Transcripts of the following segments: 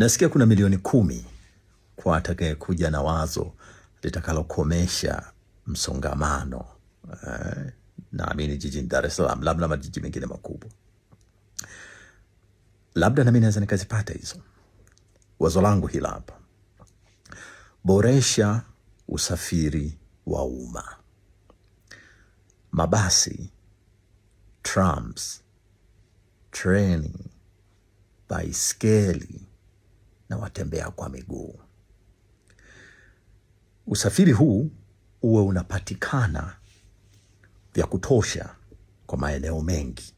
Nasikia kuna milioni 10 kwa atakaye kuja na wazo litakalokomesha msongamano naamini jijini Dar es Salaam, labda majiji mengine makubwa. Labda na mimi naweza nikazipata hizo. Wazo langu hili hapa: boresha usafiri wa umma. Mabasi, trams, treni, baiskeli na watembea kwa miguu. Usafiri huu uwe unapatikana vya kutosha kwa maeneo mengi.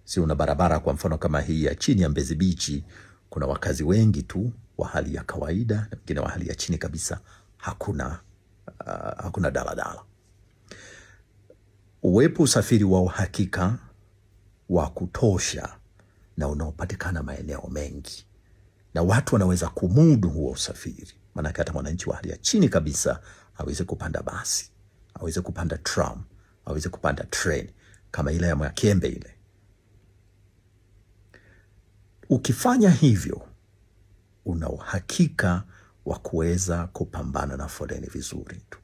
Si una barabara kwa mfano kama hii ya chini ya Mbezi Beach, kuna wakazi wengi tu wa hali ya kawaida na wengine wa hali ya chini kabisa, hakuna daladala. Uwepo usafiri wa uhakika wa kutosha na unaopatikana maeneo mengi, na watu wanaweza kumudu huo usafiri. Maana hata mwananchi wa hali ya chini kabisa aweze kupanda basi, aweze kupanda tram, aweze kupanda train kama ile ya Mwakembe ile. Ukifanya hivyo, una uhakika wa kuweza kupambana na foleni vizuri tu,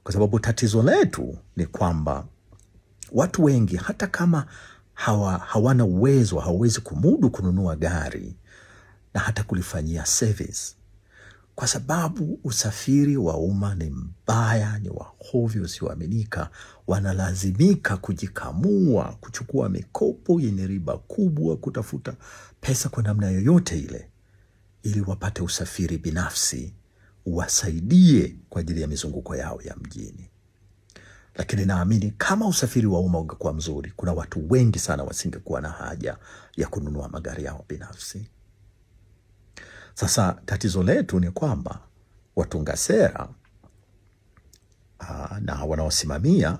kwa sababu tatizo letu ni kwamba watu wengi hata kama hawana uwezo, hawawezi kumudu kununua gari na hata kulifanyia service, kwa sababu usafiri wa umma ni mbaya, ni wa hovyo, usioaminika. Wanalazimika kujikamua, kuchukua mikopo yenye riba kubwa, kutafuta pesa kwa namna yoyote ile ili wapate usafiri binafsi uwasaidie kwa ajili ya mizunguko yao ya mjini. Lakini naamini kama usafiri wa umma ungekuwa mzuri, kuna watu wengi sana wasingekuwa na haja ya kununua magari yao binafsi. Sasa tatizo letu ni kwamba watunga sera na wanaosimamia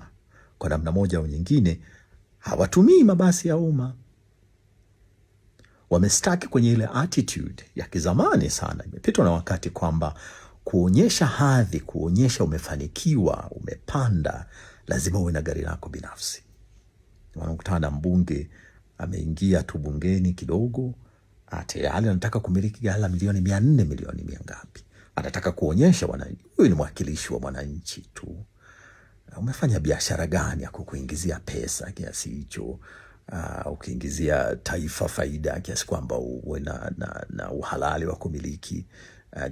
kwa namna moja au nyingine hawatumii mabasi ya umma. Wamestaki kwenye ile attitude ya kizamani sana, imepitwa na wakati, kwamba kuonyesha hadhi, kuonyesha umefanikiwa, umepanda, lazima uwe na gari lako binafsi. Wanakutana na mbunge ameingia tu bungeni kidogo, tayari anataka kumiliki gari la milioni 400, milioni ngapi. Anataka kuonyesha wananchi huyu ni mwakilishi wa mwananchi tu. Umefanya biashara gani ya kukuingizia pesa kiasi hicho? Ukiingizia taifa faida kiasi kwamba uwe na uhalali wa kumiliki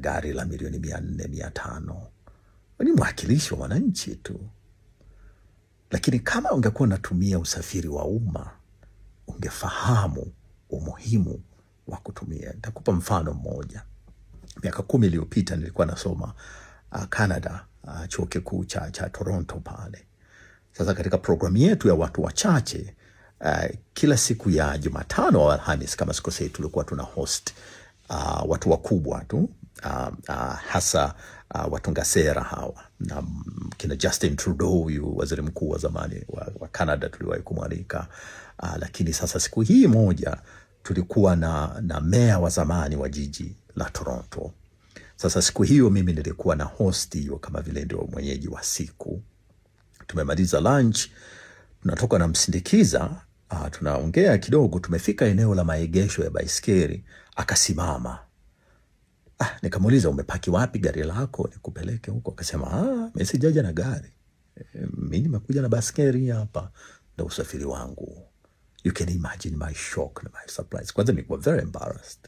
gari la milioni 400, 500. Ni mwakilishi wa wananchi tu. Lakini kama ungekuwa unatumia usafiri wa umma, ungefahamu umuhimu wa kutumia. Nitakupa mfano mmoja. Miaka 10 iliyopita nilikuwa nasoma Canada, chuo kikuu cha Toronto pale. Sasa katika programu yetu ya watu wachache, kila siku ya Jumatano au Alhamisi kama sikosei, tulikuwa tuna host watu wakubwa tu, hasa watunga sera hawa, na kina Justin Trudeau, huyu waziri mkuu wa zamani wa Canada, tuliwahi kumwalika. Lakini sasa siku hii moja tulikuwa na meya wa zamani wa jiji la Toronto. Sasa siku hiyo mimi nilikuwa na host hiyo kama vile ndio mwenyeji wa siku. Tumemaliza lunch, tunatoka na msindikiza, tunaongea kidogo, tumefika eneo la maegesho ya baiskeli, akasimama. Nikamuuliza, umepaki wapi gari lako nikupeleke huko? Akasema, mimi sijaja na gari, mimi nimekuja na baiskeli hapa, ndio usafiri wangu. You can imagine my shock and my surprise. Kwanza nilikuwa very embarrassed.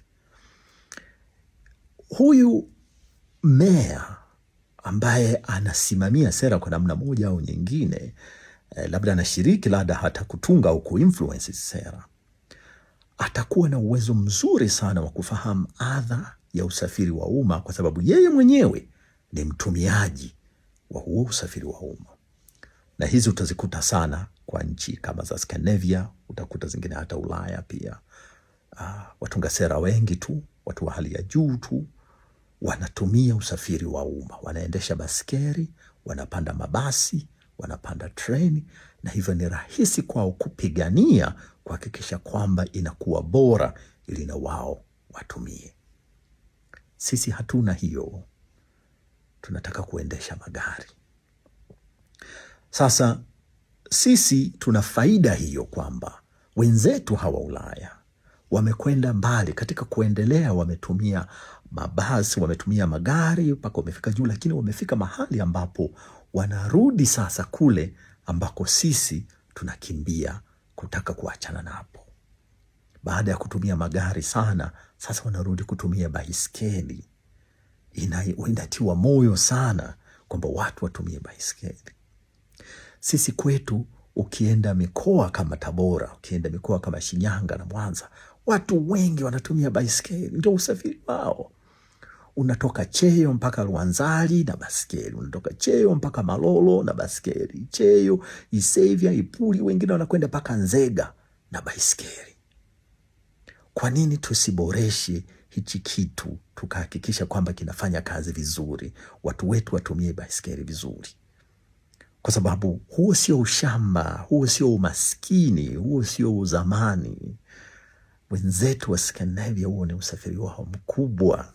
Huyu mayor ambaye anasimamia sera kwa namna moja au nyingine, labda anashiriki labda hata kutunga au kuinfluence sera, atakuwa na uwezo mzuri sana wa kufahamu adha ya usafiri wa umma, kwa sababu yeye mwenyewe ni mtumiaji wa huo usafiri wa umma. Na hizi utazikuta sana kwa nchi kama za Scandinavia, utakuta zingine hata Ulaya pia. Watunga sera wengi tu, watu wa hali ya juu tu, wanatumia usafiri wa umma, wanaendesha baskeri, wanapanda mabasi, wanapanda treni, na hivyo ni rahisi kwao kupigania kuhakikisha kwamba inakuwa bora ili na wao watumie. Sisi hatuna hiyo, tunataka kuendesha magari. Sasa sisi tuna faida hiyo kwamba wenzetu hawa Ulaya wamekwenda mbali katika kuendelea, wametumia mabasi, wametumia magari mpaka wamefika juu, lakini wamefika mahali ambapo wanarudi sasa kule ambako sisi tunakimbia kutaka kuachana napo. Baada ya kutumia magari sana, sasa wanarudi kutumia baiskeli. Inatiwa moyo sana kwamba watu watumie baiskeli. Sisi kwetu, ukienda mikoa kama Tabora, ukienda mikoa kama Shinyanga na Mwanza, watu wengi wanatumia baiskeli, ndio usafiri wao. Unatoka Cheyo mpaka Rwanzali na baskeli, unatoka Cheyo mpaka Malolo na baskeli, Cheyo, Isevya, Ipuli, wengine wanakwenda mpaka Nzega na baiskeli. Kwa nini tusiboreshe hichi kitu tukahakikisha kwamba kinafanya kazi vizuri, watu wetu watumie baiskeli vizuri? Kwa sababu huo sio ushamba, huo sio umaskini, huo sio uzamani. Wenzetu wa Scandinavia, huo ni usafiri wao mkubwa.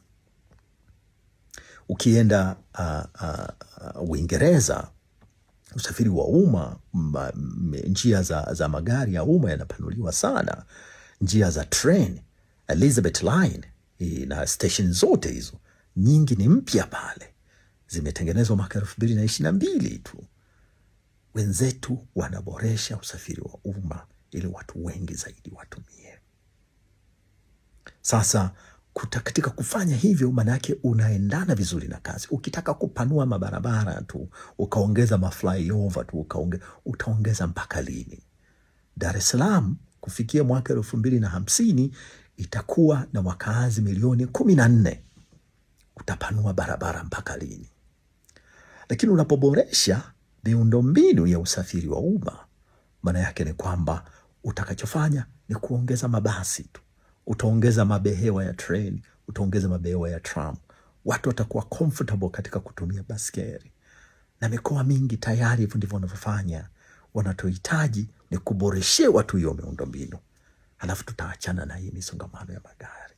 Ukienda Uingereza, usafiri wa umma, njia za magari ya umma yanapanuliwa sana. Njia za train, Elizabeth Line na station zote hizo nyingi ni mpya pale, zimetengenezwa mwaka 2022 tu. Wenzetu wanaboresha usafiri wa umma ili watu wengi zaidi watumie. Sasa katika kufanya hivyo, maana yake unaendana vizuri na kazi. Ukitaka kupanua mabarabara tu, ukaongeza maflyover tu, utaongeza mpaka lini? Dar es Salaam kufikia mwaka 2050 itakuwa na wakazi milioni 14. Utapanua barabara mpaka lini? Lakini unapoboresha miundombinu ya usafiri wa umma, maana yake ni kwamba utakachofanya ni kuongeza mabasi tu, utaongeza mabehewa ya train, utaongeza mabehewa ya tram. Watu watakuwa comfortable katika kutumia baskeli, na mikoa mingi tayari hivyo ndivyo wanavyofanya. Wanachohitaji ni kuboreshe watu hiyo miundombinu, halafu tutaachana na hii misongamano ya magari.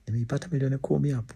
Nimeipata milioni 10 hapo.